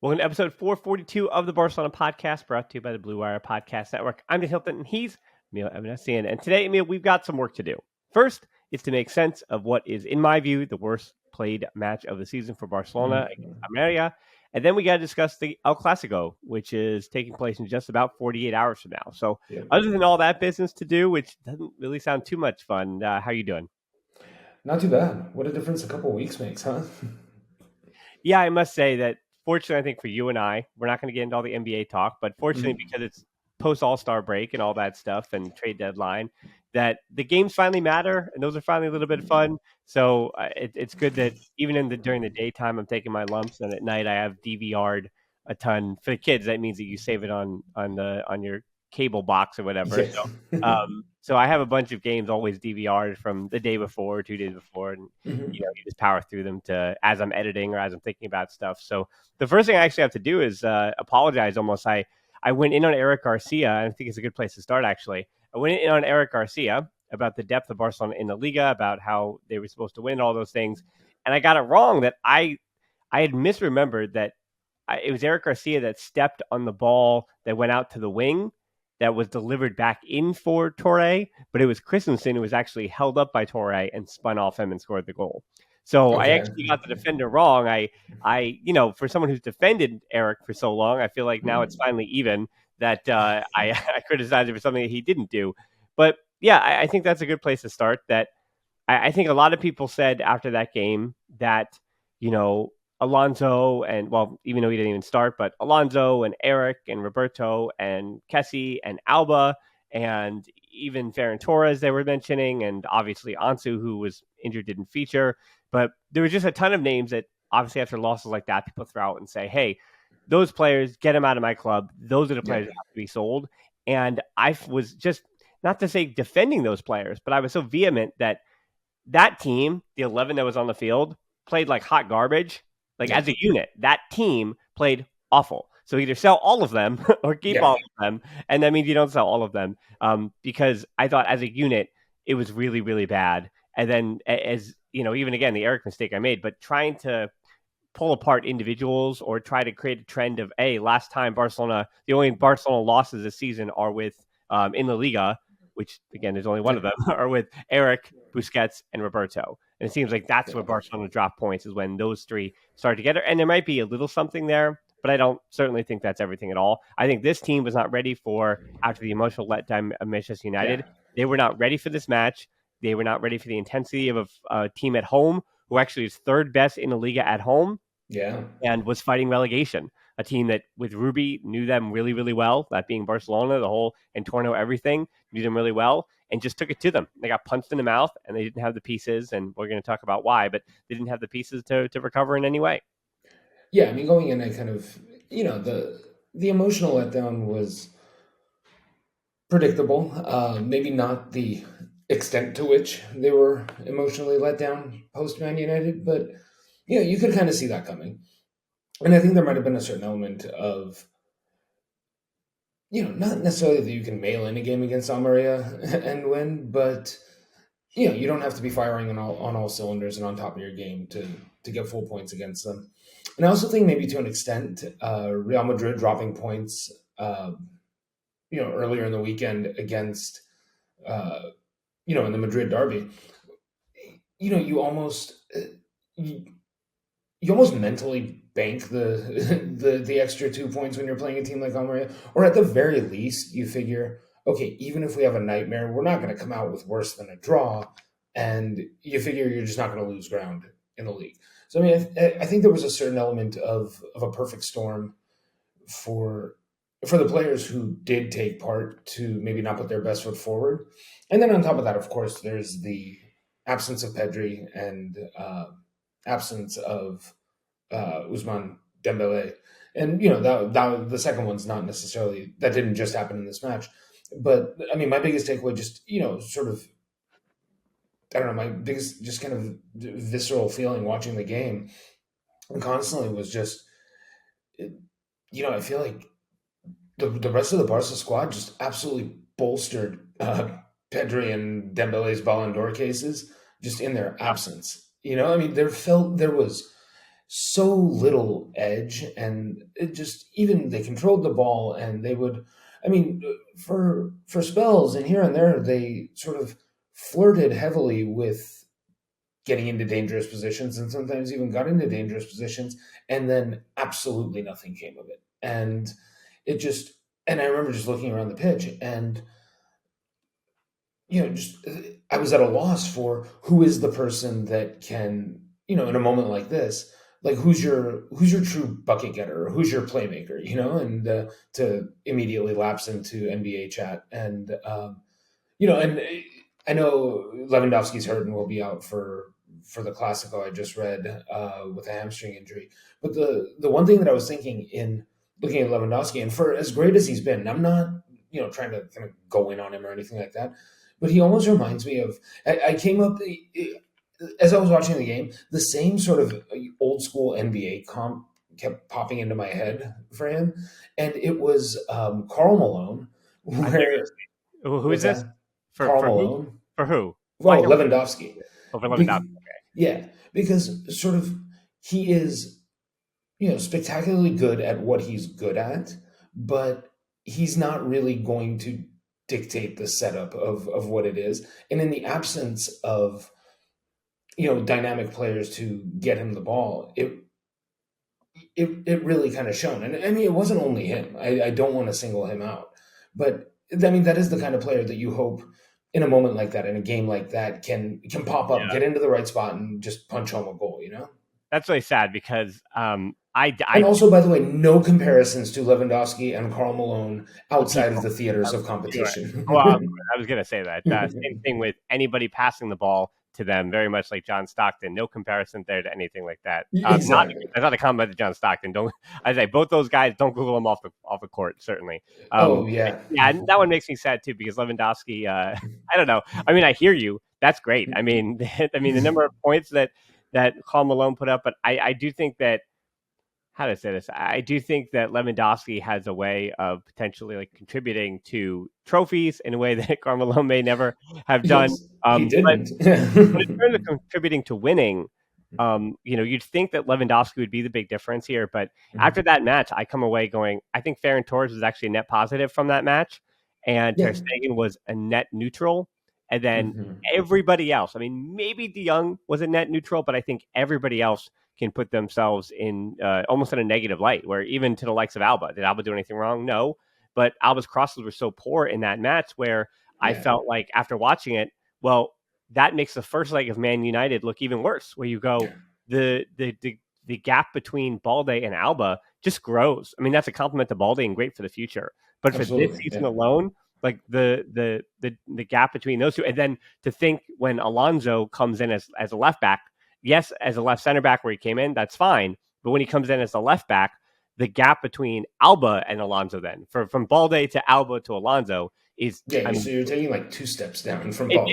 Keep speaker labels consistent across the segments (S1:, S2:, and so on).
S1: Welcome to episode 442 of the Barcelona podcast, brought to you by the Blue Wire Podcast Network. I'm Dan Hilton, and he's Emile. And today, Emile, we've got some work to do. First is to make sense of what is, in my view, the worst played match of the season for Barcelona against Almeria. And then we got to discuss the El Clásico, which is taking place in just about 48 hours from now. So other than all that business to do, which doesn't really sound too much fun, how you doing?
S2: Not too bad. What a difference a couple of weeks makes, huh?
S1: Yeah, I must say that fortunately, I think for you and I, we're not going to get into all the NBA talk, but fortunately, because it's post All-Star break and all that stuff and trade deadline, that the games finally matter and those are finally a little bit of fun. So it's good that even during the daytime, I'm taking my lumps, and at night I have DVR'd a ton for the kids. That means that you save it on your cable box or whatever.
S2: Yeah.
S1: So I have a bunch of games always DVR'd from the day before, 2 days before, and you just power through them to as I'm editing or as I'm thinking about stuff. So the first thing I actually have to do is apologize. Almost, I went in on Eric Garcia. And I think it's a good place to start. Actually, I went in on Eric Garcia about the depth of Barcelona in the Liga, about how they were supposed to win, all those things, and I got it wrong. That I had misremembered that it was Eric Garcia that stepped on the ball that went out to the wing that was delivered back in for Torre, but it was Christensen who was actually held up by Torre and spun off him and scored the goal. So I
S2: Okay.
S1: actually got the defender wrong. For someone who's defended Eric for so long, I feel like now it's finally even that I criticized him for something that he didn't do. But yeah, I think that's a good place to start. That I think a lot of people said after that game that, Alonso and, well, even though he didn't even start, but Alonso and Eric and Roberto and Kessie and Alba and even Ferran Torres they were mentioning, and obviously Ansu, who was injured, didn't feature. But there was just a ton of names that obviously after losses like that, people throw out and say, hey, those players, get them out of my club. Those are the players that have to be sold. And I was just, not to say defending those players, but I was so vehement that team, the 11 that was on the field, played like hot garbage. Like as a unit, that team played awful. So either sell all of them or keep all of them. And that means you don't sell all of them, because I thought as a unit, it was really, really bad. And then as, even again, the Eric mistake I made, but trying to pull apart individuals or try to create a trend of, last time Barcelona, the only Barcelona losses this season are with in the Liga, which again, there's only one of them, are with Eric, Busquets, and Roberto. And it seems like that's where Barcelona drop points, is when those three start together. And there might be a little something there, but I don't certainly think that's everything at all. I think this team was not ready for, after the emotional letdown of Manchester United, they were not ready for this match. They were not ready for the intensity of a team at home, who actually is third best in the Liga at home.
S2: Yeah.
S1: And was fighting relegation. A team that, with Ruby, knew them really, really well, that being Barcelona, the whole Entorno, everything, knew them really well, and just took it to them. They got punched in the mouth, and they didn't have the pieces, and we're going to talk about why, but they didn't have the pieces to recover in any way.
S2: Yeah, I mean, going in, I kind of, the emotional letdown was predictable. Maybe not the extent to which they were emotionally let down post Man United, but you could kind of see that coming. And I think there might have been a certain element of, not necessarily that you can mail in a game against Almeria and win, but you don't have to be firing on all cylinders and on top of your game to get full points against them. And I also think maybe to an extent, Real Madrid dropping points, earlier in the weekend against, in the Madrid derby, you almost you almost mentally bank the extra 2 points when you're playing a team like Almeria, or at the very least, you figure, okay, even if we have a nightmare, we're not going to come out with worse than a draw, and you figure you're just not going to lose ground in the league. So I mean, I think there was a certain element of a perfect storm for the players who did take part to maybe not put their best foot forward, and then on top of that, of course, there's the absence of Pedri and absence of Usman Dembele, and that the second one's not necessarily, that didn't just happen in this match, but I mean my biggest takeaway, just sort of, I don't know, my biggest just kind of visceral feeling watching the game and constantly was just, I feel like the rest of the Barca squad just absolutely bolstered Pedri and Dembele's Ballon d'Or cases just in their absence. I mean, there was so little edge, and it just, even they controlled the ball, and they would, I mean, for spells and here and there, they sort of flirted heavily with getting into dangerous positions, and sometimes even got into dangerous positions, and then absolutely nothing came of it. And it just, and I remember just looking around the pitch, and just I was at a loss for who is the person that can, in a moment like this, like who's your true bucket getter, or who's your playmaker, and to immediately lapse into NBA chat, and and I know Lewandowski's hurt and will be out for the Clásico. I just read with a hamstring injury, but the one thing that I was thinking in looking at Lewandowski, and for as great as he's been, and I'm not trying to kind of go in on him or anything like that, but he almost reminds me of. I came up as I was watching the game, the same sort of old school NBA comp kept popping into my head for him, and it was Karl Malone.
S1: I thought you were
S2: Where
S1: gonna say, who is
S2: what's
S1: this?
S2: that?
S1: For
S2: Karl
S1: for who?
S2: Malone.
S1: For who? Well, I
S2: Well,
S1: know
S2: Lewandowski.
S1: over Lewandowski.
S2: Be- yeah, because sort of he is, spectacularly good at what he's good at, but he's not really going to dictate the setup of what it is. And in the absence of, dynamic players to get him the ball, it really kind of shown. And I mean, it wasn't only him. I don't want to single him out, but I mean, that is the kind of player that you hope in a moment like that, in a game like that, can pop up,
S1: Yeah,
S2: get into the right spot, and just punch home a goal.
S1: that's really sad because
S2: And
S1: I
S2: also, by the way, no comparisons to Lewandowski and Karl Malone
S1: the
S2: outside of
S1: people.
S2: the theaters of
S1: You know, well,
S2: competition.
S1: I was gonna say that. Same thing with anybody passing the ball to them, very much like John Stockton. No comparison there to anything like that. Not
S2: Exactly.
S1: that's not a comment to John Stockton. Don't I say both those guys? Don't Google them off the court. Certainly.
S2: Oh yeah.
S1: Yeah, and that one makes me sad too because Lewandowski. I don't know. I mean, I hear you. That's great. I mean, I mean the number of points that Karl Malone put up, but I do think that how to say this. I do think that Lewandowski has a way of potentially like contributing to trophies in a way that Carmelo may never have done.
S2: Yes, he
S1: But
S2: didn't.
S1: in terms of contributing to winning, you'd think that Lewandowski would be the big difference here. But after that match, I come away going, I think Ferran Torres was actually a net positive from that match, and Ter
S2: Yeah.
S1: Stegen was a net neutral. And then
S2: Mhm.
S1: everybody else, I mean, maybe De Jong was a net neutral, but I think everybody else can put themselves in almost in a negative light, where even to the likes of Alba, did Alba do anything wrong? No. But Alba's crosses were so poor in that match where I
S2: Yeah.
S1: felt like after watching it, well, that makes the first leg of Man United look even worse, where you go,
S2: Yeah.
S1: the gap between Balde and Alba just grows. I mean, that's a compliment to Balde and great for the future. But for this
S2: Absolutely.
S1: season
S2: Yeah.
S1: alone, like the gap between those two, and then to think when Alonso comes in as a left back, yes, as a left center back where he came in, that's fine. But when he comes in as a left back, the gap between Alba and Alonso then, from Balde to Alba to Alonso, is
S2: Yeah.
S1: I
S2: So
S1: mean,
S2: you're taking like two steps down from Balde.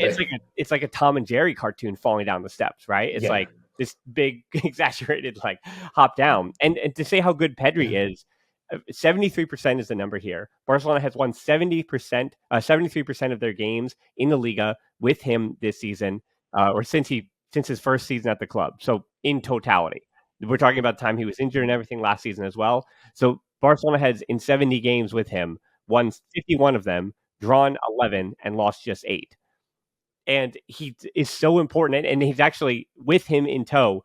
S1: it's like a Tom and Jerry cartoon falling down the steps, right? It's
S2: Yeah.
S1: like this big exaggerated like hop down. And to say how good Pedri
S2: Yeah.
S1: is, 73% is the number here. Barcelona has won 70%, 73% of their games in the Liga with him this season, or since his first season at the club. So in totality, we're talking about the time he was injured and everything last season as well. So Barcelona has in 70 games with him won 51 of them, drawn 11, and lost just 8. And he is so important, and he's actually with him in tow.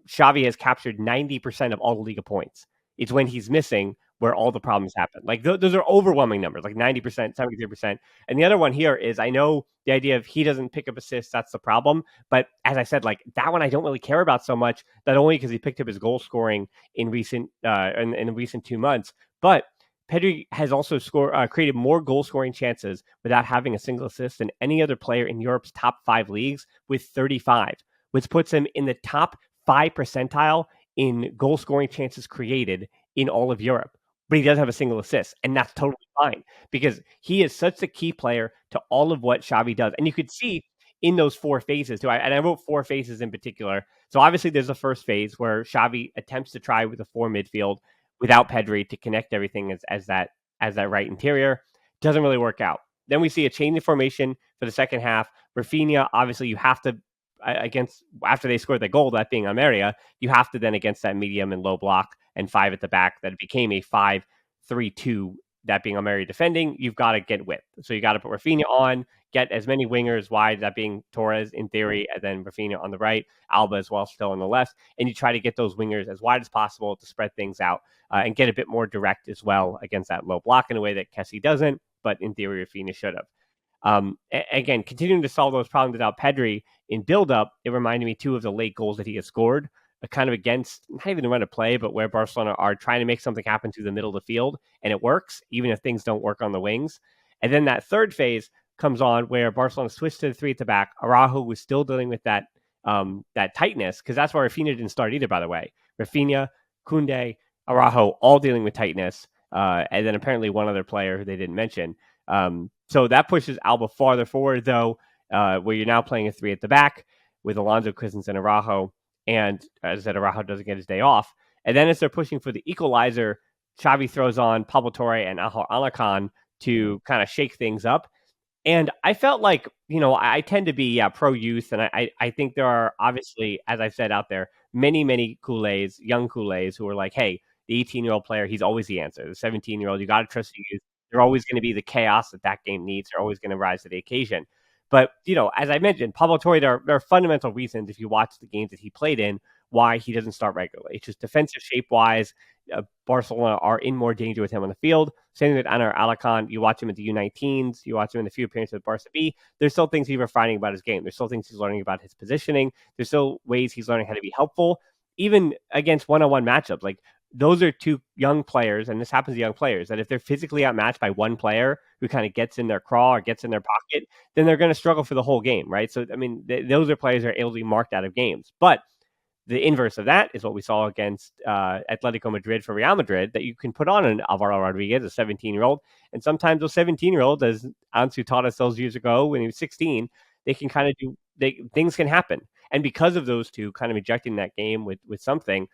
S1: Xavi has captured 90% of all the Liga points. It's when he's missing where all the problems happen. Like those are overwhelming numbers, like 90%, 73%. And the other one here is I know the idea of he doesn't pick up assists, that's the problem. But as I said, like that one I don't really care about so much, not only because he picked up his goal scoring in in the recent 2 months, but Pedri has also created more goal scoring chances without having a single assist than any other player in Europe's top 5 leagues with 35, which puts him in the top 5 percentile in goal scoring chances created in all of Europe. But he doesn't have a single assist, and that's totally fine because he is such a key player to all of what Xavi does. And you could see in those 4 phases too. And I wrote 4 phases in particular. So obviously there's the first phase where Xavi attempts to try with a 4 midfield without Pedri to connect everything as that right interior. Doesn't really work out. Then we see a change in formation for the second half. Rafinha, obviously, you have to against after they scored the goal, that being Almeria, you have to then against that medium and low block and 5 at the back that became a 5-3-2. That being Almeria defending, you've got to get width. So you got to put Rafinha on, get as many wingers wide, that being Torres in theory, and then Rafinha on the right, Alba as well still on the left, and you try to get those wingers as wide as possible to spread things out and get a bit more direct as well against that low block in a way that Kessie doesn't, but in theory Rafinha should have. Again, continuing to solve those problems without Pedri in build-up, it reminded me too of the late goals that he has scored, kind of against not even the run of play, but where Barcelona are trying to make something happen through the middle of the field, and it works, even if things don't work on the wings. And then that third phase comes on where Barcelona switched to the 3 at the back. Araujo was still dealing with that tightness, because that's why Rafinha didn't start either, by the way. Rafinha, Koundé, Araujo, all dealing with tightness, and then apparently one other player who they didn't mention. So that pushes Alba farther forward, though, where you're now playing a 3 at the back with Alonso, Christensen, Araujo, and as I said, Araujo doesn't get his day off. And then as they're pushing for the equalizer, Xavi throws on Pablo Torre and Alacan to kind of shake things up. And I felt like, I tend to be pro youth, and I think there are obviously, as I've said out there, many Kool-Aids, young Kool-Aids who are like, hey, the 18-year-old player, he's always the answer. The 17-year-old, you got to trust the youth. They're always going to be the chaos that game needs. They're always going to rise to the occasion. But, as I mentioned, Pablo Torre, there are fundamental reasons, if you watch the games that he played in, why he doesn't start regularly. It's just defensive shape-wise, Barcelona are in more danger with him on the field. Same with Anar Alacan. You watch him at the U19s. You watch him in the few appearances with Barca B. There's still things he's refining about his game. There's still things he's learning about his positioning. There's still ways he's learning how to be helpful, even against one-on-one matchups. Like, those are two young players, and this happens to young players, that if they're physically outmatched by one player who kind of gets in their craw or gets in their pocket, then they're going to struggle for the whole game, right? So, I mean, those are players that are able to be marked out of games. But the inverse of that is what we saw against Atletico Madrid for Real Madrid, that you can put on an Alvaro Rodriguez, a 17-year-old, and sometimes those 17-year-olds, as Ansu taught us those years ago when he was 16, they can kind of things can happen. And because of those two kind of ejecting that game with something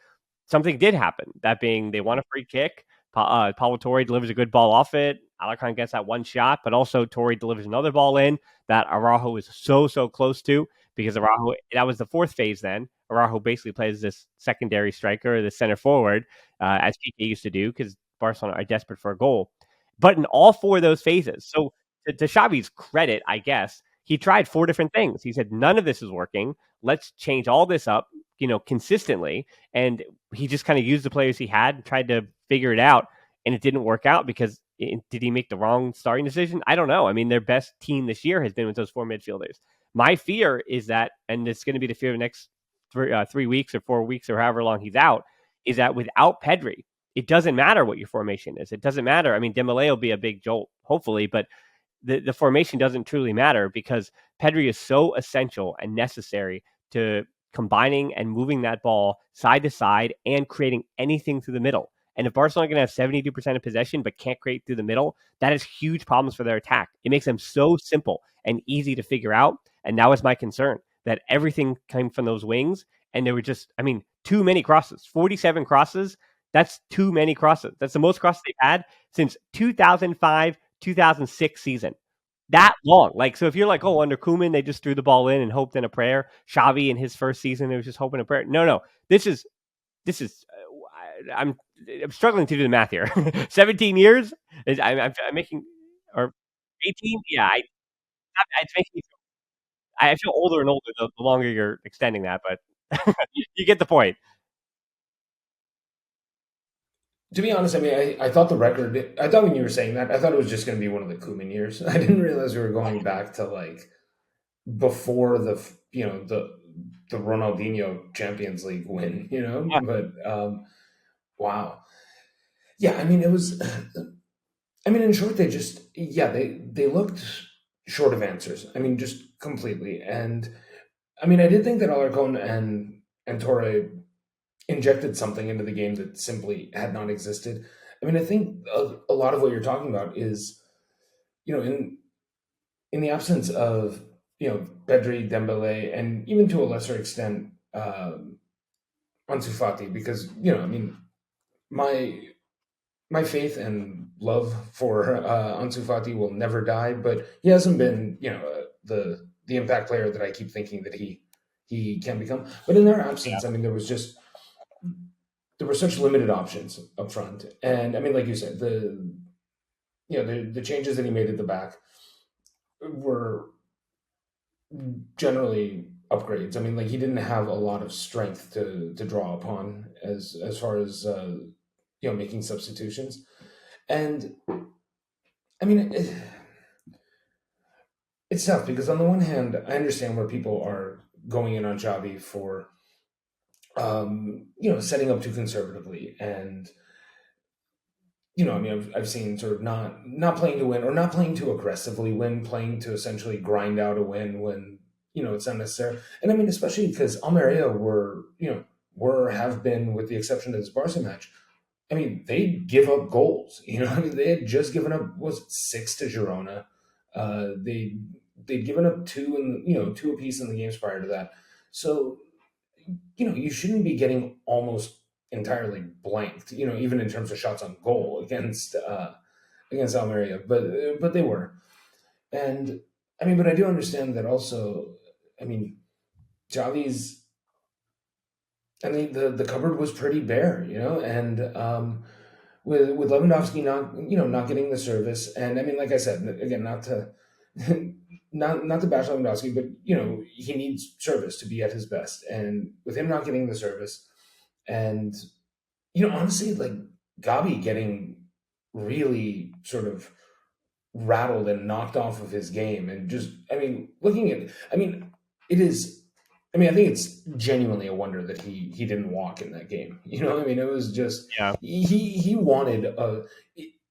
S1: did happen. That being, they won a free kick. Pablo Torre delivers a good ball off it. Alacan gets that one shot, but also Torre delivers another ball in that Araujo is so close to, because Araujo, that was the fourth phase then. Araujo basically plays this secondary striker, the center forward, as Piqué used to do, because Barcelona are desperate for a goal. But in all four of those phases, so to Xavi's credit, I guess, he tried 4 different things. He said, none of this is working. Let's change all this up, consistently. And he just kind of used the players he had and tried to figure it out. And it didn't work out because did he make the wrong starting decision? I don't know. I mean, their best team this year has been with those 4 midfielders. My fear is that, and it's going to be the fear of the next 3 weeks or 4 weeks or however long he's out, is that without Pedri, it doesn't matter what your formation is. It doesn't matter. I mean, Dembele will be a big jolt, hopefully, but the formation doesn't truly matter, because Pedri is so essential and necessary to combining and moving that ball side to side and creating anything through the middle. And if Barcelona are going to have 72% of possession but can't create through the middle, that is huge problems for their attack. It makes them so simple and easy to figure out. And that was my concern, that everything came from those wings. And there were just, too many crosses, 47 crosses. That's too many crosses. That's the most crosses they've had since 2005, 2006 season. That long. Like, so if you're like, oh, under Koeman, they just threw the ball in and hoped in a prayer. Xavi in his first season, it was just hoping a prayer. No. This is, I'm struggling to do the math here. 17 years? I'm making, or 18? Yeah, it's making me I feel older and older the longer you're extending that, but you get the point.
S2: To be honest, I thought the record. I thought when you were saying that, I thought it was just going to be one of the Koeman years. I didn't realize we were going back to like before the Ronaldinho Champions League win.
S1: Yeah.
S2: But wow, yeah. It was. In short, they looked short of answers. Just completely. And I did think that Alarcon and Torre injected something into the game that simply had not existed. I think a lot of what you're talking about is, in the absence of, Pedri, Dembele, and even to a lesser extent, Ansu Fati, because, my my faith and love for Ansu Fati will never die, but he hasn't been, the impact player that I keep thinking that he he can become. But in their absence, I mean, there were such limited options up front, and I mean, like you said, the changes that he made at the back were generally upgrades. I mean, like he didn't have a lot of strength to draw upon as far as making substitutions. And I mean, it's tough because on the one hand, I understand where people are going in on Xavi for setting up too conservatively and I mean, I've seen sort of not playing to win or not playing too aggressively win, playing to essentially grind out a win when it's not necessary. And I mean, especially because Almeria have been, with the exception of this Barca match. I mean, they give up goals. I mean, they had just given up was it 6 to Girona. They'd given up two and two apiece in the games prior to that. So you shouldn't be getting almost entirely blanked, even in terms of shots on goal against Almeria, but they were. And I mean, but I do understand that also. I mean, Javi's. I mean, the cupboard was pretty bare, and with Lewandowski not getting the service, and I mean, like I said again, not to not to bash Lewandowski, but he needs service to be at his best, and with him not getting the service, and honestly, like Gabi getting really sort of rattled and knocked off of his game, and just I mean, looking at I mean, it is. I mean, I think it's genuinely a wonder that he didn't walk in that game. I mean, it was just
S1: Yeah.
S2: he wanted a.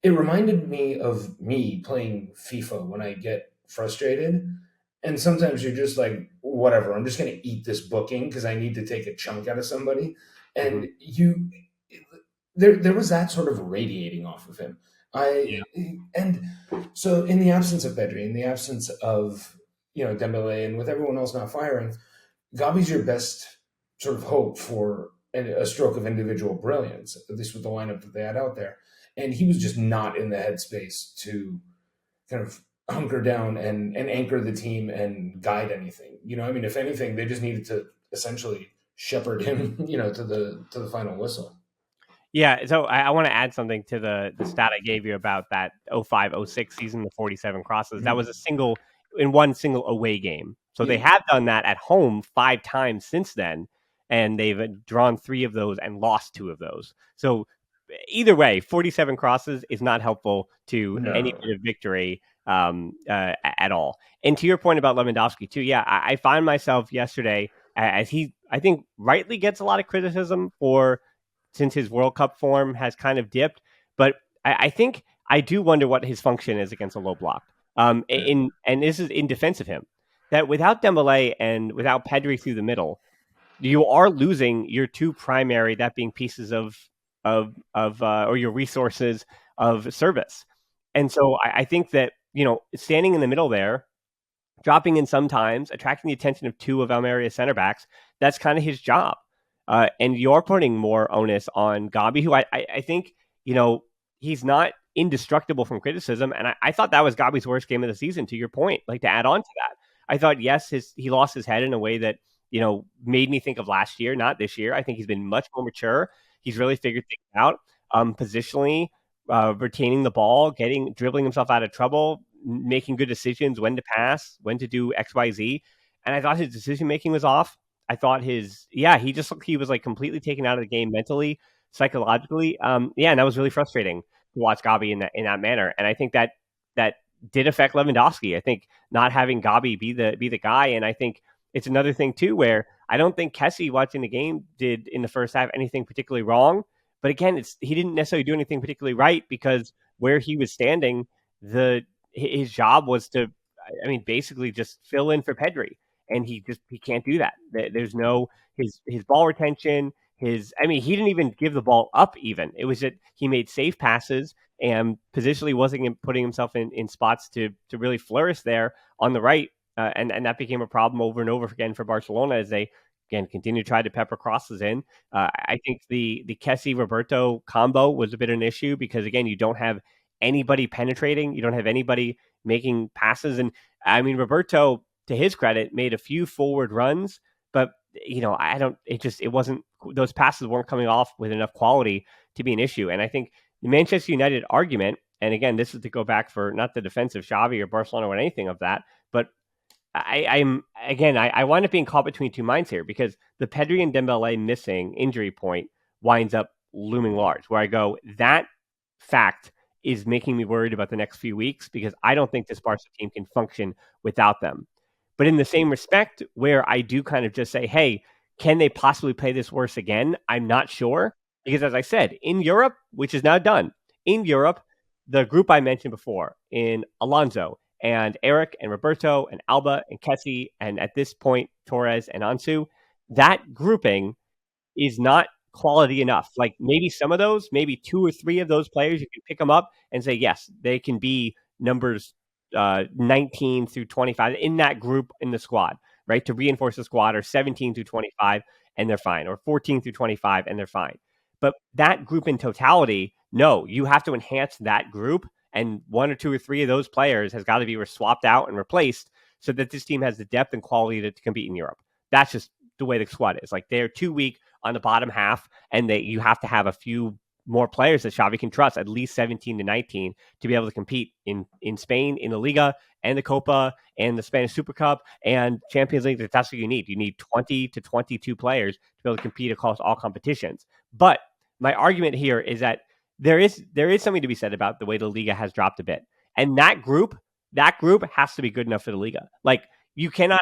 S2: It reminded me of me playing FIFA when I get frustrated, and sometimes you're just like, whatever. I'm just going to eat this booking because I need to take a chunk out of somebody,
S1: Hmm.
S2: and there was that sort of radiating off of him.
S1: Yeah.
S2: I and so in the absence of Pedri, in the absence of Dembele, and with everyone else not firing, Gabi's your best sort of hope for a stroke of individual brilliance, at least with the lineup that they had out there. And he was just not in the headspace to kind of hunker down and anchor the team and guide anything. I mean, if anything, they just needed to essentially shepherd him, to the final whistle.
S1: Yeah, so I want to add something to the stat I gave you about that 05-06 season, the 47 crosses. That was
S2: Mhm.
S1: a single in one single away game. So they
S2: Yeah,
S1: have done that at home 5 times since then, and they've drawn 3 of those and lost 2 of those. So either way, 47 crosses is not helpful to any
S2: no,
S1: bit of victory at all. And to your point about Lewandowski too, yeah, I find myself yesterday as he, I think, rightly gets a lot of criticism for since his World Cup form has kind of dipped. But I think I do wonder what his function is against a low block. In and this is in defense of him that without Dembele and without Pedri through the middle, you are losing your 2 primary, that being pieces of or your resources of service. And so I think that standing in the middle there, dropping in sometimes, attracting the attention of 2 of Almeria's center backs. That's kind of his job. And you're putting more onus on Gabi, who I think, he's not indestructible from criticism. And I thought that was Gabi's worst game of the season, to your point. Like, to add on to that, I thought, yes, he lost his head in a way that, made me think of last year, not this year. I think he's been much more mature. He's really figured things out positionally, retaining the ball, dribbling himself out of trouble, making good decisions, when to pass, when to do X, Y, Z. And I thought his decision making was off. I thought he just looked, he was like completely taken out of the game mentally, psychologically. Yeah, and that was really frustrating to watch Gabi in that manner. And I think that did affect Lewandowski. I think not having Gabi be the guy, and I think it's another thing too where I don't think Kessie watching the game did in the first half anything particularly wrong. But again, he didn't necessarily do anything particularly right because where he was standing, the his job was to, I mean, basically just fill in for Pedri, and he can't do that. There's no his ball retention. I mean, he didn't even give the ball up. Even it was that he made safe passes and positionally wasn't putting himself in spots to really flourish there on the right, and that became a problem over and over again for Barcelona as they again continue to try to pepper crosses in. I think the Kessie Roberto combo was a bit of an issue because again you don't have anybody penetrating, you don't have anybody making passes, and I mean Roberto, to his credit, made a few forward runs, but I don't. It wasn't. Those passes weren't coming off with enough quality to be an issue. And I think the Manchester United argument, and again, this is to go back for not the defense of Xavi or Barcelona or anything of that, but I'm again, I wind up being caught between two minds here because the Pedri and Dembele missing injury point winds up looming large. Where I go, that fact is making me worried about the next few weeks because I don't think this Barca team can function without them. But in the same respect, where I do kind of just say, hey, can they possibly play this worse again? I'm not sure. Because as I said, in Europe, which is now done, in Europe, the group I mentioned before, in Alonso and Eric and Roberto and Alba and Kessie, and at this point, Torres and Ansu, that grouping is not quality enough. Like maybe some of those, maybe two or three of those players, you can pick them up and say, yes, they can be numbers 19 through 25 in that group in the squad, right? To reinforce the squad, or 17 through 25 and they're fine, or 14 through 25 and they're fine. But that group in totality, no, you have to enhance that group. And one or two or three of those players has got to be swapped out and replaced so that this team has the depth and quality to compete in Europe. That's just the way the squad is. Like they're too weak on the bottom half, and you have to have a few more players that Xavi can trust, at least 17 to 19, to be able to compete in Spain, in the Liga, and the Copa, and the Spanish Super Cup, and Champions League. That's what you need. You need 20 to 22 players to be able to compete across all competitions. But my argument here is that there is something to be said about the way the Liga has dropped a bit. And that group has to be good enough for the Liga. Like you cannot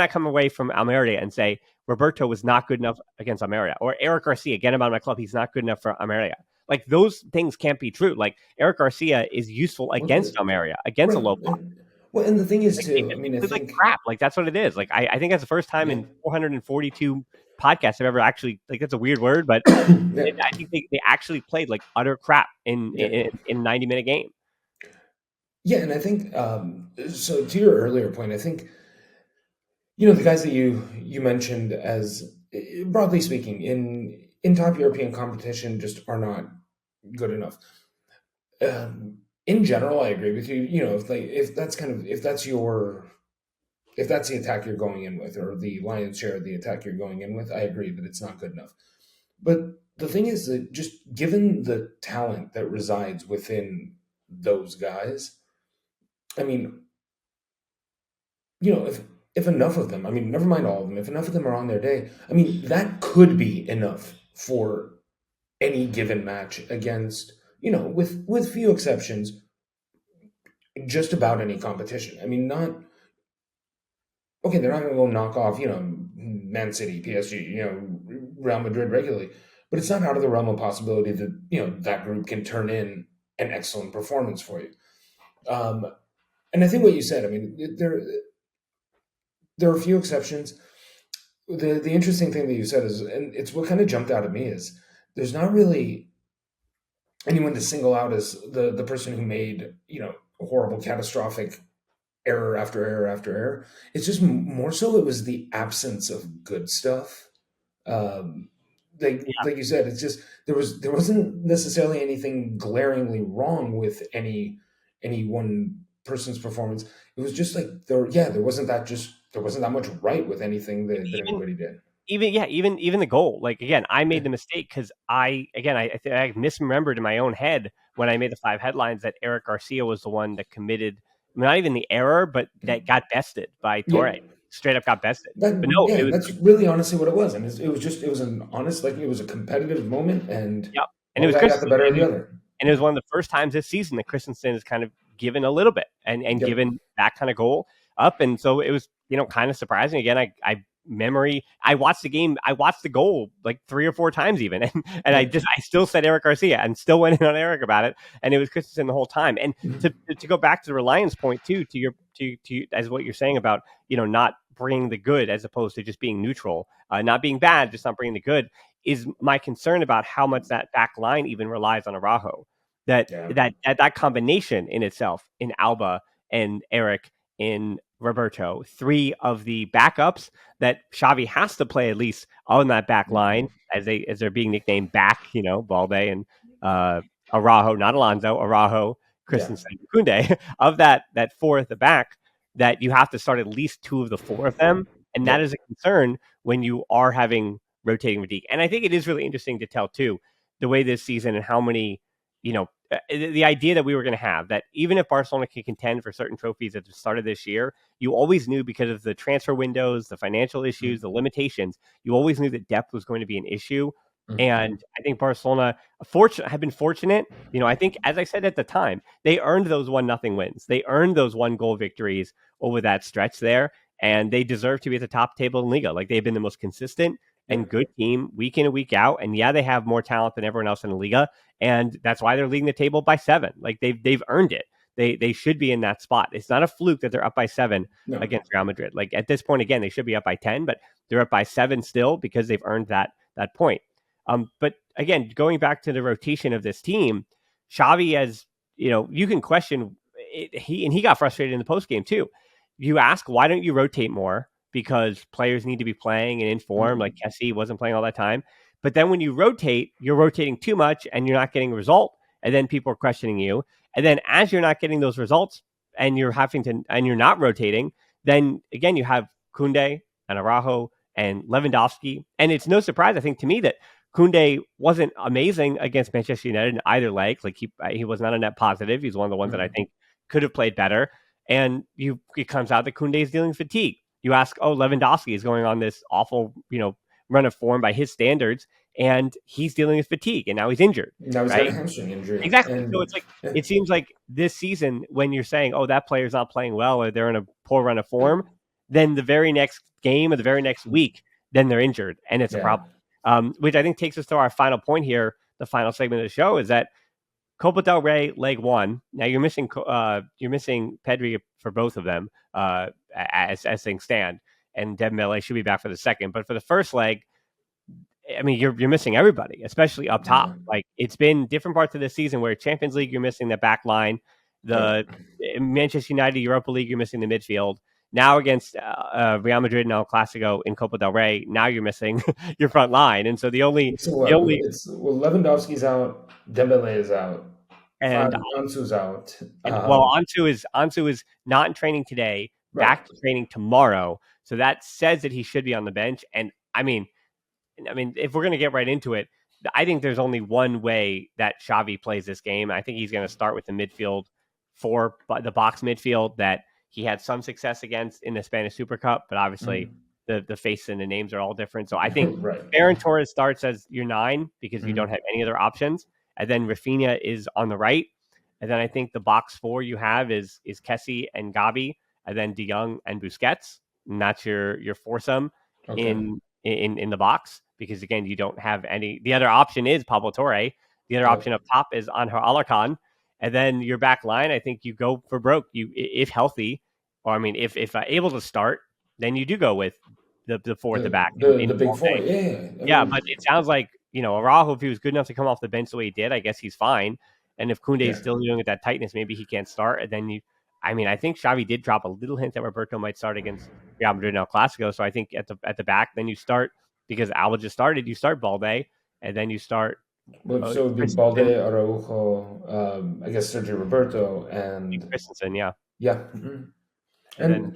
S1: come away from Almeria and say Roberto was not good enough against Almeria, or Eric Garcia, get him out of my club, he's not good enough for Almeria. Like those things can't be true. Like Eric Garcia is useful against Almeria, against a
S2: Right.
S1: low block.
S2: Well, and the thing is
S1: Like they
S2: too. I
S1: just
S2: mean, I
S1: played like
S2: think
S1: crap. Like that's what it is. Like I think that's the first time
S2: yeah,
S1: in 442 podcasts I've ever actually, like, that's a weird word, but
S2: yeah,
S1: I think they actually played like utter crap
S2: yeah.
S1: in a 90-minute game.
S2: Yeah, and I think so. To your earlier point, I think the guys that you mentioned as broadly speaking in top European competition just are not good enough. In general, I agree with you. If that's if that's the attack you're going in with, or the lion's share of the attack you're going in with, I agree that it's not good enough. But the thing is that just given the talent that resides within those guys, I mean, if enough of them, I mean, never mind all of them, if enough of them are on their day, I mean, that could be enough for any given match against, with few exceptions, just about any competition. I mean, not okay, they're not going to go knock off, Man City, PSG, Real Madrid regularly, but it's not out of the realm of possibility that that group can turn in an excellent performance for you. Um, and I think what you said, I mean, there are a few exceptions. The interesting thing that you said is, and it's what kind of jumped out at me, is there's not really anyone to single out as the person who made a horrible, catastrophic error after error after error. It's just more so it was the absence of good stuff. Um, like you said, it's just there wasn't necessarily anything glaringly wrong with any one person's performance. It was just like there wasn't that much right with anything that
S1: Even
S2: anybody did.
S1: even the goal. Like again, I made the mistake because I misremembered in my own head when I made the five headlines that Eric Garcia was the one that committed not even the error, but that got bested by
S2: Yeah,
S1: Torre. Straight up got bested. But
S2: that
S1: no,
S2: yeah,
S1: it was
S2: that's really honestly what it was, and it was an honest, like, it was a competitive moment, and
S1: yep, and it
S2: one
S1: was
S2: guy got the
S1: Christensen,
S2: better of the other.
S1: and it was one of the first times this season that Christensen has kind of given a little bit and
S2: Yep.
S1: given that kind of goal up, and so it was kind of surprising. Again, I watched the game, I watched the goal like 3 or 4 times even, and
S2: Yep.
S1: I still said Eric Garcia and still went in on Eric about it, and it was Christensen the whole time. And
S2: Mhm.
S1: to go back to the reliance point too, to your to as what you're saying about not bringing the good as opposed to just being neutral, not being bad, just not bringing the good, is my concern about how much that back line even relies on Araujo. That
S2: Yeah.
S1: that combination in itself, in Alba and Eric, in Roberto, three of the backups that Xavi has to play at least on that back line as they're being nicknamed back, Balde and Araujo, not Alonso, Araujo,
S2: Yeah.
S1: Christensen, Kunde, of that four at the back, that you have to start at least two of the four of them. And that
S2: Yep.
S1: is a concern when you are having rotating fatigue. And I think it is really interesting to tell too the way this season and how many, the idea that we were going to have that even if Barcelona can contend for certain trophies at the start of this year, you always knew because of the transfer windows, the financial issues, the limitations, you always knew that depth was going to be an issue. And I think Barcelona have been fortunate. I think, as I said at the time, they earned those 1-0 wins. They earned those 1-goal victories over that stretch there, and they deserve to be at the top table in Liga. Like, they've been the most consistent and good team week in and week out. And yeah, they have more talent than everyone else in the Liga, and that's why they're leading the table by 7. Like, they've earned it. They should be in that spot. It's not a fluke that they're up by 7 against Real Madrid. Like, at this point, again, they should be up by 10, but they're up by 7 still because they've earned that point. But again, going back to the rotation of this team, Xavi, as you can question it, he got frustrated in the post game too. You ask, why don't you rotate more? Because players need to be playing and in form. Like Kessie wasn't playing all that time. But then when you rotate, you're rotating too much and you're not getting a result. And then people are questioning you. And then as you're not getting those results and you're not rotating, then again, you have Koundé and Araujo and Lewandowski. And it's no surprise, I think, to me that Koundé wasn't amazing against Manchester United in either leg. Like he was not a net positive. He's one of the ones that I think could have played better. And it comes out that Koundé is dealing with fatigue. You ask, Lewandowski is going on this awful, run of form by his standards, and he's dealing with fatigue, and now he's injured.
S2: Now he's got a hamstring injury.
S1: Exactly. So it's like it seems like this season, when you're saying, that player's not playing well or they're in a poor run of form, then the very next game or the very next week, then they're injured, and it's a problem. Which I think takes us to our final point here, the final segment of the show, is that Copa del Rey leg 1. Now you're missing Pedri for both of them as things stand, and Dembele should be back for the second. But for the first leg, I mean, you're missing everybody, especially up top. Like, it's been different parts of the season where Champions League you're missing the back line, the Manchester United Europa League you're missing the midfield. Now against Real Madrid and El Clásico in Copa del Rey, now you're missing your front line, and so
S2: Lewandowski's out, Dembele is out,
S1: and
S2: Ansu's out.
S1: Ansu is not in training today, back to training tomorrow, so that says that he should be on the bench. And I mean, if we're going to get right into it, I think there's only one way that Xavi plays this game. I think he's going to start with the midfield the box midfield that he had some success against in the Spanish Super Cup, but obviously the face and the names are all different. So I think Ferran Torres starts as your 9 because you don't have any other options. And then Rafinha is on the right. And then I think the box 4 you have is Kessie and Gavi, and then De Jong and Busquets. And that's your foursome in the box, because again, you don't have any. The other option is Pablo Torre. The other option up top is Angel Alarcon. And then your back line, I think you go for broke. If healthy, or if able to start, then you do go with the 4 at the back.
S2: The big 4,
S1: but it sounds like, Araujo, if he was good enough to come off the bench the way he did, I guess he's fine. And if Koundé is still dealing with that tightness, maybe he can't start. And then I think Xavi did drop a little hint that Roberto might start against Real Madrid and El Clásico. So I think at the back, then you start, because Alba just started, you start Balde, and then you start.
S2: Well, so it'd be Balde, Araujo, I guess Sergio Roberto, and
S1: Christensen,
S2: yeah. And then,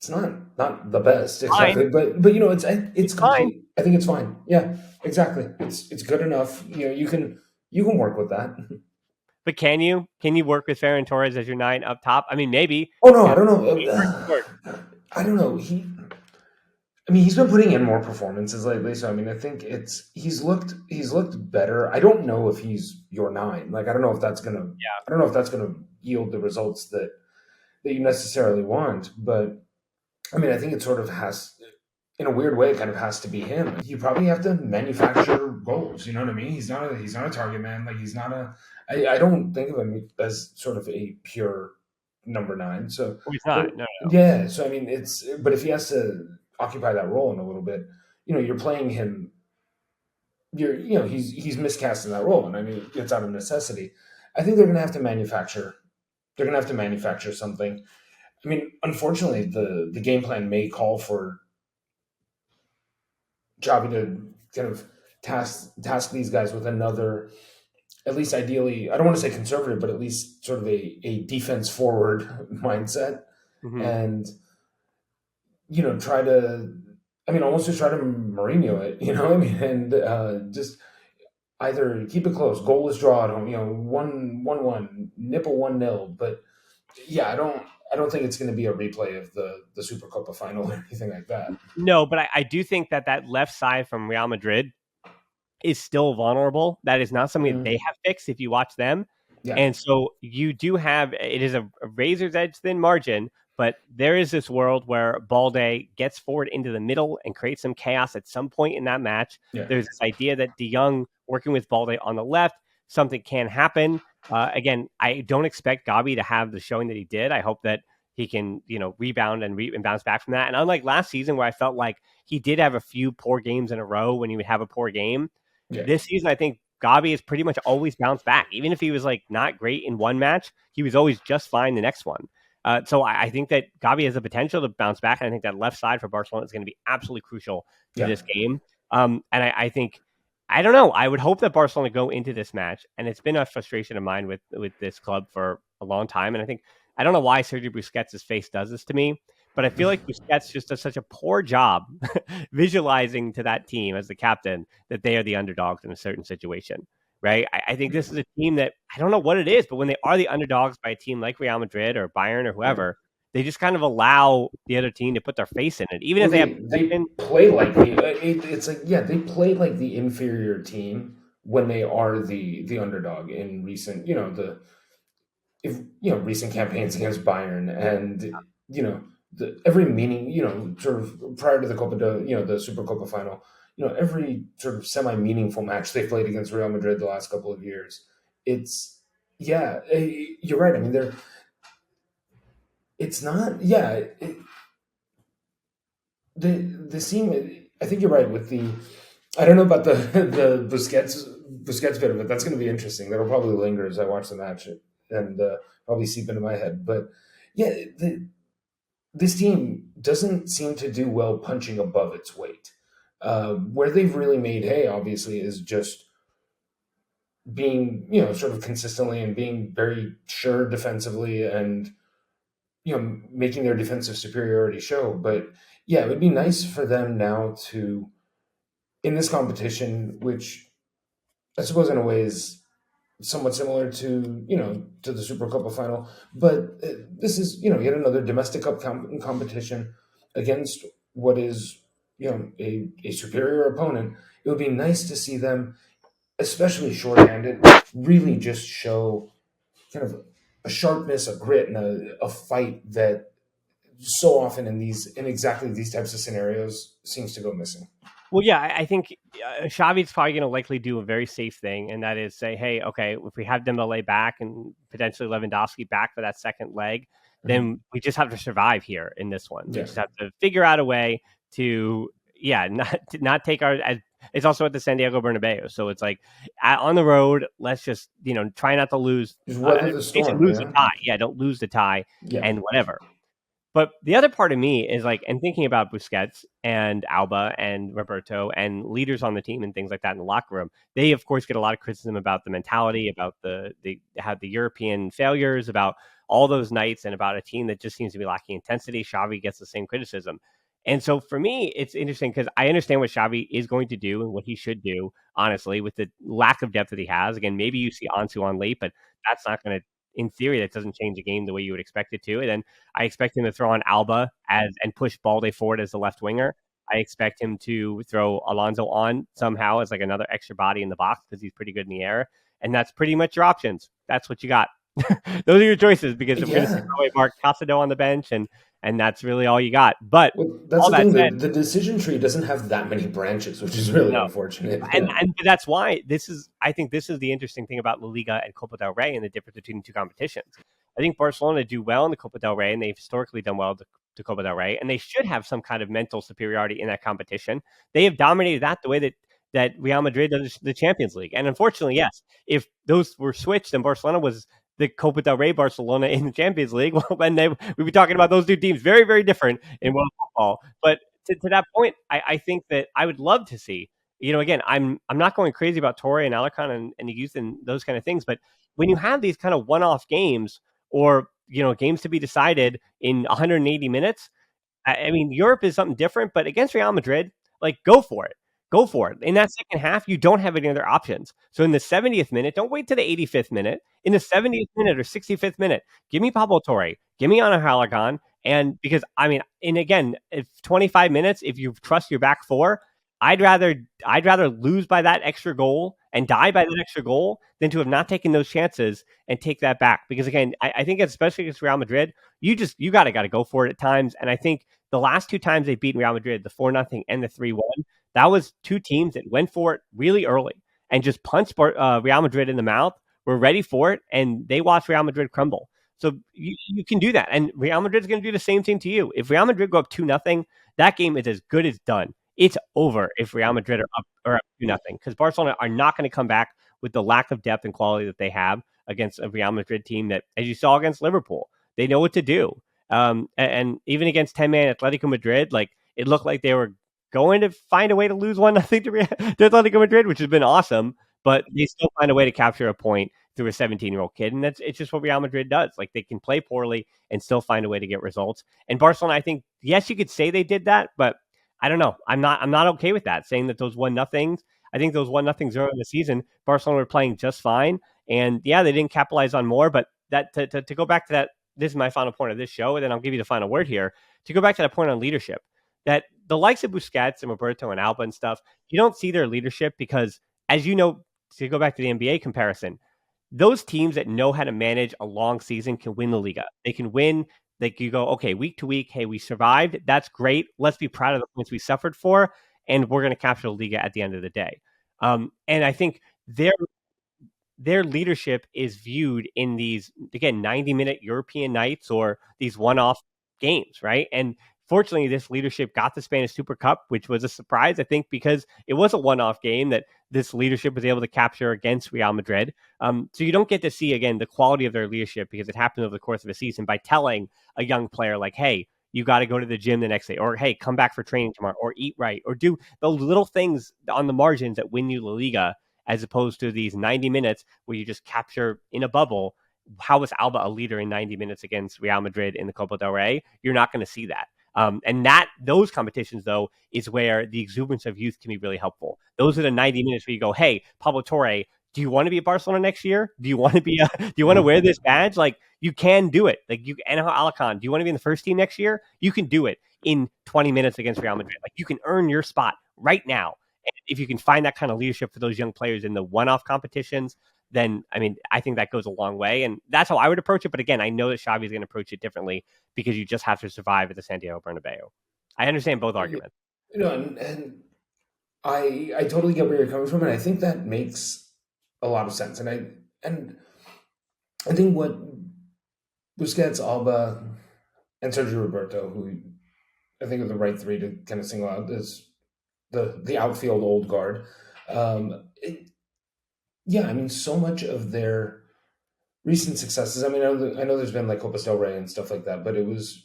S2: it's not the best exactly, but it's
S1: fine.
S2: I think it's fine. Yeah, exactly. It's good enough. You can work with that.
S1: But can you work with Ferran Torres as your 9 up top? I mean, maybe.
S2: Oh no, I don't know. I don't know. He's been putting in more performances lately, so I think he's looked better. I don't know if he's your 9. Like, I don't know if that's gonna yield the results that you necessarily want. But I think it sort of has, in a weird way, it kind of has to be him. You probably have to manufacture goals. You know what I mean? He's not a target man. Like, he's not a. I don't think of him as sort of a pure number 9. So
S1: he's not. No.
S2: Yeah. So but if he has to occupy that role in a little bit, you're playing him. He's miscast in that role, and it's out of necessity. I think they're going to have to manufacture. They're going to have to manufacture something. Unfortunately, the game plan may call for Xavi to kind of task these guys with another, at least ideally, I don't want to say conservative, but at least sort of a defense forward mindset, and try to I mean, almost just try to Mourinho it, you know what I mean? And just either keep it close, goalless draw at home, you know, 1-1, nipple 1-0. But yeah, I don't think it's going to be a replay of the Super Copa final or anything like that.
S1: No, but I do think that that left side from Real Madrid is still vulnerable. That is not something that they
S2: Mm,
S1: have fixed if you watch them.
S2: yeah,
S1: And so you do have it is a razor's edge thin margin, but there is this world where Balde gets forward into the middle and creates some chaos at some point in that match.
S2: yeah,
S1: There's this idea that De Jong working with Balde on the left, something can happen. Again, I don't expect Gabi to have the showing that he did. I hope that he can, rebound and bounce back from that. And unlike last season, where I felt like he did have a few poor games in a row when he would have a poor game,
S2: yeah.
S1: this season, I think Gabi has pretty much always bounced back. Even if he was like not great in one match, he was always just fine the next one. So I think that Gabi has the potential to bounce back, and I think that left side for Barcelona is going to be absolutely crucial to
S2: Yeah.
S1: this game. And I think I don't know. I would hope that Barcelona go into this match, and it's been a frustration of mine with this club for a long time. And I think I don't know why Sergio Busquets' face does this to me, but I feel like Busquets just does such a poor job visualizing to that team as the captain that they are the underdogs in a certain situation, right? I think this is a team that I don't know what it is, but when they are the underdogs by a team like Real Madrid or Bayern or
S2: Yeah.
S1: whoever, they just kind of allow the other team to put their face in it, even
S2: Well,
S1: if they have
S2: they
S1: possession.
S2: play like it's like, yeah, they play like the inferior team when they are the underdog in recent, the if recent campaigns against Bayern. And every meaning, sort of prior to the the Super Copa final, every sort of semi meaningful match they played against Real Madrid the last couple of years, it's yeah, you're right. I mean, it's not, yeah, the scene. I think you're right with the. I don't know about the the Busquets bit of it. That's going to be interesting. That'll probably linger as I watch the match and probably seep into my head. But yeah, this team doesn't seem to do well punching above its weight. Where they've really made hay, obviously, is just being, sort of consistently and being very sure defensively, and making their defensive superiority show. But yeah, it would be nice for them now to, in this competition, which I suppose in a way is somewhat similar to, to the Super Copa final, but this is, yet another domestic cup competition against what is, a superior opponent. It would be nice to see them, especially shorthanded, really just show kind of a sharpness, a grit, and a fight that so often in exactly these types of scenarios seems to go missing.
S1: Well, yeah, I think Xavi's probably going to likely do a very safe thing, and that is say, hey, okay, if we have Dembele back and potentially Lewandowski back for that second leg,
S2: Mhm.
S1: then we just have to survive here in this one. We
S2: Yeah.
S1: just have to figure out a way to, yeah, not take our. It's also at the San Diego Bernabeu, so it's like on the road. Let's just try not to lose.
S2: Just weather the
S1: Basically,
S2: storm,
S1: lose the
S2: yeah.
S1: tie. Yeah, don't lose the tie
S2: Yeah.
S1: and whatever. But the other part of me is like, and thinking about Busquets and Alba and Roberto and leaders on the team and things like that in the locker room, they of course get a lot of criticism about the mentality, about the how the European failures, about all those nights, and about a team that just seems to be lacking intensity. Xavi gets the same criticism. And so for me, it's interesting because I understand what Xavi is going to do and what he should do, honestly, with the lack of depth that he has. Again, maybe you see Ansu on late, but that's not going to, in theory, that doesn't change the game the way you would expect it to. And then I expect him to throw on Alba as and push Balde forward as the left winger. I expect him to throw Alonso on somehow as like another extra body in the box because he's pretty good in the air. And that's pretty much your options. That's what you got. Those are your choices because we're going to see
S2: Yeah.
S1: probably Mark Casado on the bench, and that's really all you got. But
S2: Well, that's
S1: all
S2: the
S1: that
S2: thing.
S1: said,
S2: The decision tree doesn't have that many branches, which is really
S1: no,
S2: unfortunate.
S1: and
S2: Yeah.
S1: and that's why this is. I think this is the interesting thing about La Liga and Copa del Rey and the difference between the two competitions. I think Barcelona do well in the Copa del Rey, and they've historically done well to Copa del Rey, and they should have some kind of mental superiority in that competition. They have dominated that the way that Real Madrid does the Champions League, and unfortunately, yes, if those were switched and Barcelona was the Copa del Rey Barcelona in the Champions League, well, then we'd be talking about those two teams very, very different in world football. But to that point, I think that I would love to see. Again, I'm not going crazy about Torre and Alarcon and the youth and those kind of things, but when you have these kind of one-off games or games to be decided in 180 minutes, I mean, Europe is something different, but against Real Madrid, like, go for it. Go for it. In that second half, you don't have any other options. So in the 70th minute, don't wait to the 85th minute. In the 70th minute or 65th minute, give me Pablo Torre, give me Ana Halagon, and because I mean, and again, if 25 minutes, if you trust your back four, I'd rather lose by that extra goal and die by that extra goal than to have not taken those chances and take that back. Because again, I think especially against Real Madrid, you gotta go for it at times. And I think the last two times they beat Real Madrid, the 4-0 and the 3-1, that was two teams that went for it really early and just punched Real Madrid in the mouth. Were ready for it, and they watched Real Madrid crumble. So you can do that, and Real Madrid's going to do the same thing to you. If Real Madrid go up 2-0, that game is as good as done. It's over if Real Madrid are up 2-0 because Barcelona are not going to come back with the lack of depth and quality that they have against a Real Madrid team that, as you saw against Liverpool, they know what to do. And even against 10-man Atletico Madrid, like it looked like they were going to find a way to lose 1-0 to Atletico Madrid, which has been awesome, but they still find a way to capture a point through a 17-year-old kid, and it's just what Real Madrid does. Like they can play poorly and still find a way to get results. And Barcelona, I think, yes, you could say they did that, but I don't know. I'm not okay with that. Saying that those 1-0s, I think those 1-0s early in the season, Barcelona were playing just fine, and yeah, they didn't capitalize on more. But that to go back to that, this is my final point of this show, and then I'll give you the final word here. To go back to that point on leadership, that the likes of Busquets and Roberto and Alba and stuff, you don't see their leadership because, as you know, to go back to the NBA comparison, those teams that know how to manage a long season can win the Liga. They can win. Like you go, okay, week to week, hey, we survived. That's great. Let's be proud of the points we suffered for, and we're going to capture the Liga at the end of the day. And I think their leadership is viewed in these, again, 90-minute European nights or these one-off games, right? And fortunately, this leadership got the Spanish Super Cup, which was a surprise, I think, because it was a one-off game that this leadership was able to capture against Real Madrid. So you don't get to see, again, the quality of their leadership because it happened over the course of a season by telling a young player like, hey, you got to go to the gym the next day, or hey, come back for training tomorrow, or eat right, or do the little things on the margins that win you La Liga, as opposed to these 90 minutes where you just capture in a bubble. How was Alba a leader in 90 minutes against Real Madrid in the Copa del Rey? You're not going to see that. And those competitions, though, is where the exuberance of youth can be really helpful. Those are the 90 minutes where you go, hey, Pablo Torre, do you want to be at Barcelona next year? Do you want to do you want to wear this badge? Like you can do it. Like Anaho Alacan, do you want to be in the first team next year? You can do it in 20 minutes against Real Madrid. Like you can earn your spot right now. And if you can find that kind of leadership for those young players in the one-off competitions, then I mean, I think that goes a long way, and that's how I would approach it. But again, I know that Xavi is going to approach it differently because you just have to survive at the Santiago Bernabeu. I understand both arguments.
S2: And I totally get where you're coming from, and I think that makes a lot of sense. And I think what Busquets, Alba, and Sergio Roberto, who I think are the right three to kind of single out, is the outfield old guard. Yeah, I mean, so much of their recent successes. I mean, I know there's been like Copa del Rey and stuff like that, but it was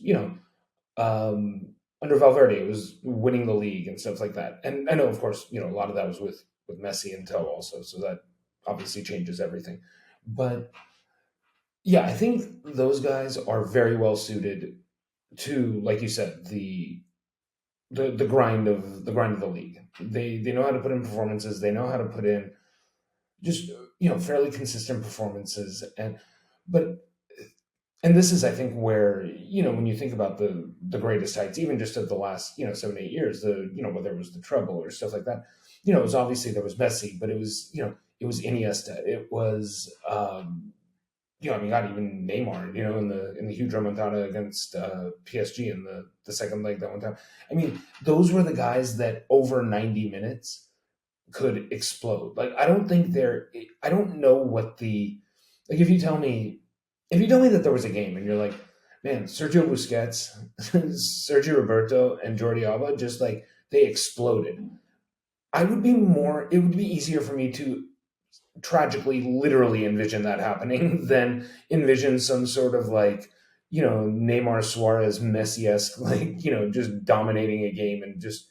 S2: under Valverde, it was winning the league and stuff like that. And I know, of course, a lot of that was with Messi and Toe also, so that obviously changes everything. But yeah, I think those guys are very well suited to, like you said, the grind of the league. They know how to put in performances. They know how to put in just fairly consistent performances. But and this is, I think, where when you think about the greatest heights, even just of the last 7-8 years, whether it was the treble or stuff like that, it was obviously there was Messi, but it was it was Iniesta, it was I mean, God, even Neymar, in the huge remontada against PSG in the second leg that one time. I mean, those were the guys that over 90 minutes could explode. Like, I don't know what like, if you tell me that there was a game and you're like, man, Sergio Busquets, Sergio Roberto, and Jordi Alba, just like they exploded. It would be easier for me to tragically, literally envision that happening than envision some sort of like, Neymar, Suarez, Messi-esque, like, just dominating a game and just,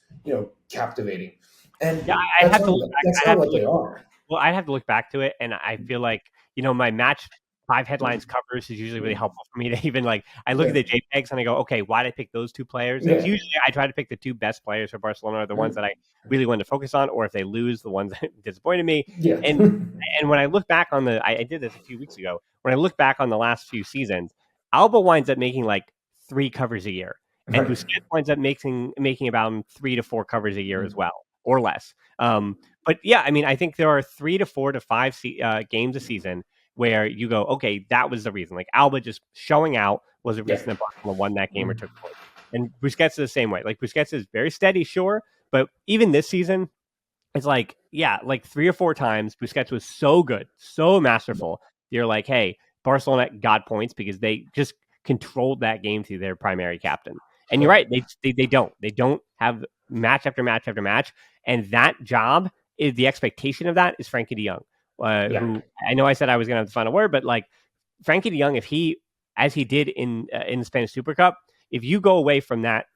S2: captivating.
S1: Yeah,
S2: And
S1: I'd have to look back.
S2: that's
S1: I'd
S2: not
S1: have to
S2: what
S1: look.
S2: they are.
S1: Well, I'd have to look back to it, and I feel like my match five headlines covers is usually really
S2: Yeah.
S1: helpful for me to even like. I look at
S2: Yeah.
S1: the JPEGs and I go, okay, why did I pick those two players? And it's
S2: Yeah.
S1: usually I try to pick the two best players for Barcelona, are the ones that
S2: Mm.
S1: I really want to focus on, or if they lose, the ones that disappointed me.
S2: Yeah.
S1: And when I look back on I did this a few weeks ago. When I look back on the last few seasons, Alba winds up making like three covers a year, and
S2: Right.
S1: Busquets winds up making about 3 to 4 covers a year as
S2: Mm.
S1: well, or less. But yeah, I mean, I think there are 3 to 4 to 5 games a season where you go, okay, that was the reason. Like Alba just showing out was the
S2: Yeah.
S1: reason that Barcelona won that game or
S2: Mm.
S1: took points. And Busquets is the same way. Like Busquets is very steady, sure, but even this season, it's like, yeah, like 3 or 4 times Busquets was so good, so masterful. You're like, hey, Barcelona got points because they just controlled that game through their primary captain. And you're
S2: Right.
S1: right, they don't have match after match after match, and that job is the expectation of that is Frankie De Jong,
S2: Yeah.
S1: who I know I said I was going to have the final word, but like Frankie De Jong, if he as he did in the Spanish Super Cup, if you go away from that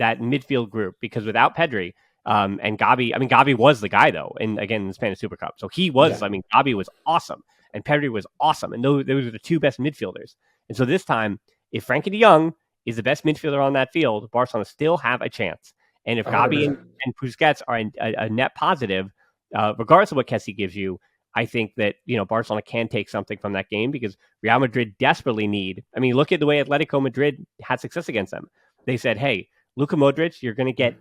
S1: midfield group because without Pedri and Gabi, I mean Gabi was the guy though, and again in the Spanish Super Cup, so he was.
S2: Yeah.
S1: I mean Gabi was awesome, and Pedri was awesome, and those were the two best midfielders. And so this time, if Frankie De Jong is the best midfielder on that field, Barcelona still have a chance. And if Gabi
S2: 100%.
S1: and Busquets are a net positive, regardless of what Kessie gives you, I think that Barcelona can take something from that game because Real Madrid desperately need. I mean, look at the way Atletico Madrid had success against them. They said, "Hey, Luka Modric, you're going to get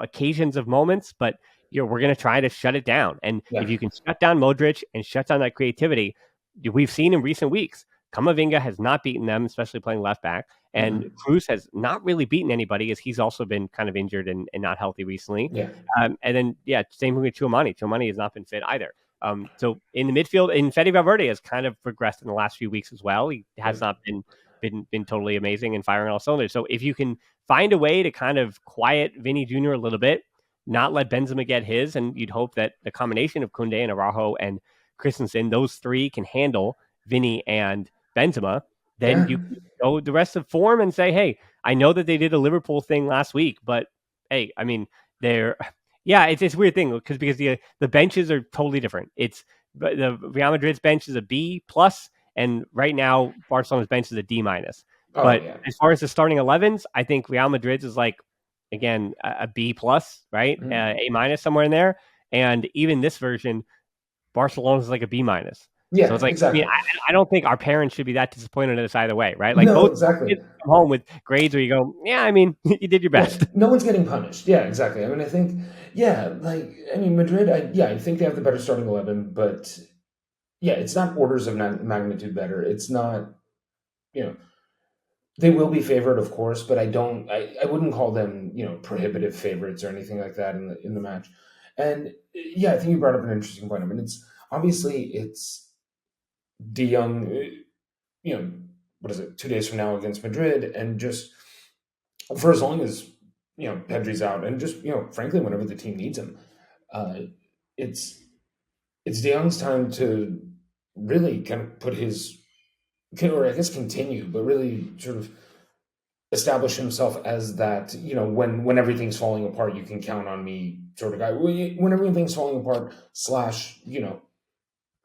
S1: occasions of moments, but we're going to try to shut it down. And
S2: Yeah.
S1: if you can shut down Modric and shut down that creativity, we've seen in recent weeks, Kamavinga has not beaten them, especially playing left back, and
S2: Mm.
S1: Cruz has not really beaten anybody as he's also been kind of injured and not healthy recently.
S2: Yeah.
S1: And then yeah, same thing with Chouamani. Chouamani has not been fit either. So in the midfield, and Fede Valverde has kind of progressed in the last few weeks as well. He has
S2: Yep.
S1: not been totally amazing and firing all cylinders. So if you can find a way to kind of quiet Vinny Jr. a little bit, not let Benzema get his, and you'd hope that the combination of Kunde and Araujo and Christensen, those three can handle Vinny and Benzema, then
S2: Yeah.
S1: you can go the rest of form and say, hey, I know that they did a Liverpool thing last week, but hey, I mean, they're yeah, it's a weird thing because the benches are totally different. It's the Real Madrid's bench is a B plus, and right now Barcelona's bench is a D minus.
S2: Oh
S1: But
S2: yeah.
S1: as far as the starting 11s, I think Real Madrid's is like again a B plus, right?
S2: Mm.
S1: A minus somewhere in there, and even this version, Barcelona's like a B minus. So
S2: Yeah.
S1: it's like, I mean,
S2: Exactly.
S1: I don't think our parents should be that disappointed in us either way, right? Like
S2: No.
S1: both
S2: Exactly.
S1: kids come home with grades where you go, yeah, I mean, you did your
S2: Yeah.
S1: best.
S2: No one's getting punished. Yeah. Exactly. I mean, I think. Yeah. Like, I mean, Madrid. I think they have the better starting 11, but yeah, it's not orders of magnitude better. It's not. You know, they will be favored, of course, but I don't. I wouldn't call them prohibitive favorites or anything like that in the match. And yeah, I think you brought up an interesting point. I mean, it's De Jong. What is it? 2 days from now against Madrid, and just for as long as Pedri's out, and just frankly, whenever the team needs him, uh, it's it's De Jong's time to really kind of put his, or I guess continue, but really sort of establish himself as that, when everything's falling apart, you can count on me sort of guy. When everything's falling apart, slash,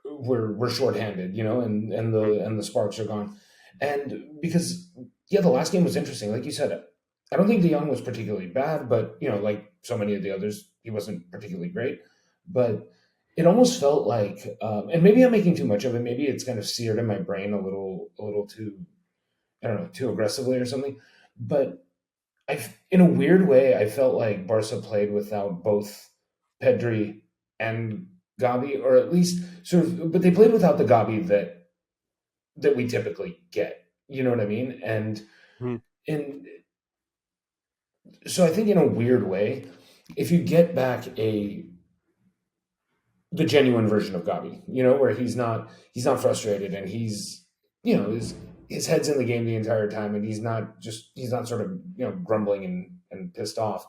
S2: we're shorthanded, and the sparks are gone. And because yeah, the last game was interesting. Like you said, I don't think De Jong was particularly bad, but like so many of the others, he wasn't particularly great. But it almost felt like, and maybe I'm making too much of it. Maybe it's kind of seared in my brain a little too, I don't know, too aggressively or something. But in a weird way, I felt like Barca played without both Pedri and Gabi, or at least sort of, but they played without the Gabi that we typically get. You know what I mean? And
S1: Mhm.
S2: in so I think in a weird way, if you get back the genuine version of Gabi, where he's not frustrated, and his head's in the game the entire time, and he's not sort of grumbling and pissed off.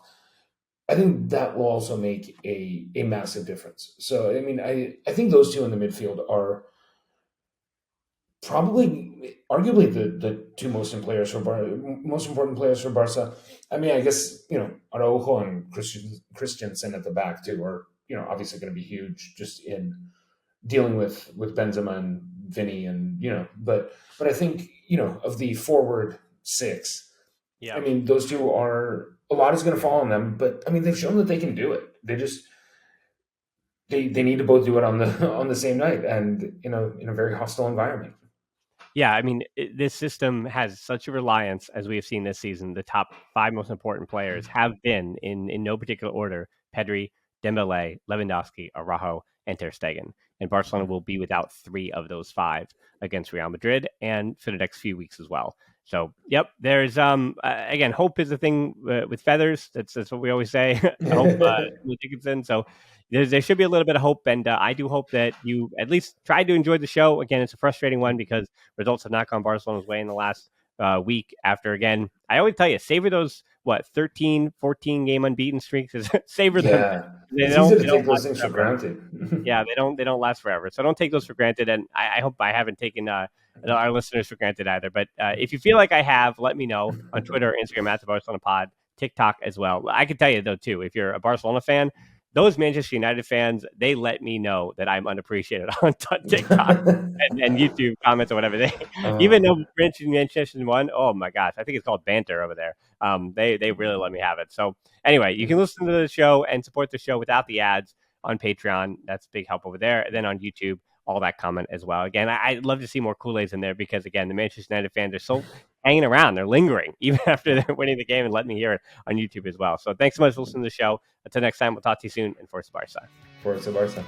S2: I think that will also make a massive difference. So I mean, I think those two in the midfield are probably arguably the two most important players for Barca. I mean, I guess Araujo and Christiansen at the back too are obviously going to be huge just in dealing with Benzema and Vinny, and but I think of the forward six. I
S1: Yeah.
S2: mean, those two are a lot is going to fall on them, but I mean, they've shown that they can do it. They need to both do it on the on the same night and in a very hostile environment.
S1: Yeah, I mean, this system has such a reliance, as we have seen this season. The top five most important players have been, in no particular order, Pedri, Dembele, Lewandowski, Araujo, and Ter Stegen. And Barcelona will be without three of those five against Real Madrid and for the next few weeks as well. So, yep, there's again, hope is the thing with feathers. That's what we always say. Hope Dickinson. So there should be a little bit of hope, and I do hope that you at least try to enjoy the show. Again, it's a frustrating one because results have not gone Barcelona's way in the last week after, again, I always tell you, savor those, 13, 14 game unbeaten streaks. Savor them.
S2: Yeah,
S1: They
S2: it's easy
S1: don't,
S2: to
S1: they don't
S2: take those
S1: last
S2: things for
S1: forever.
S2: granted.
S1: Yeah, they don't last forever. So don't take those for granted. And I hope I haven't taken our listeners for granted either. But if you feel like I have, let me know on Twitter, Instagram at the Barcelona Pod, TikTok as well. I can tell you though too, if you're a Barcelona fan, those Manchester United fans, they let me know that I'm unappreciated on TikTok and YouTube comments or whatever. They even though Manchester won, oh my gosh, I think it's called banter over there. They really let me have it. So anyway, you can listen to the show and support the show without the ads on Patreon. That's a big help over there. And then on YouTube, all that comment as well. Again, I'd love to see more Kool-Aids in there because again, the Manchester United fans are so hanging around. They're lingering even after they're winning the game and letting me hear it on YouTube as well. So thanks so much for listening to the show. Until next time, we'll talk to you soon. And Forza Barça.
S2: Forza Barca.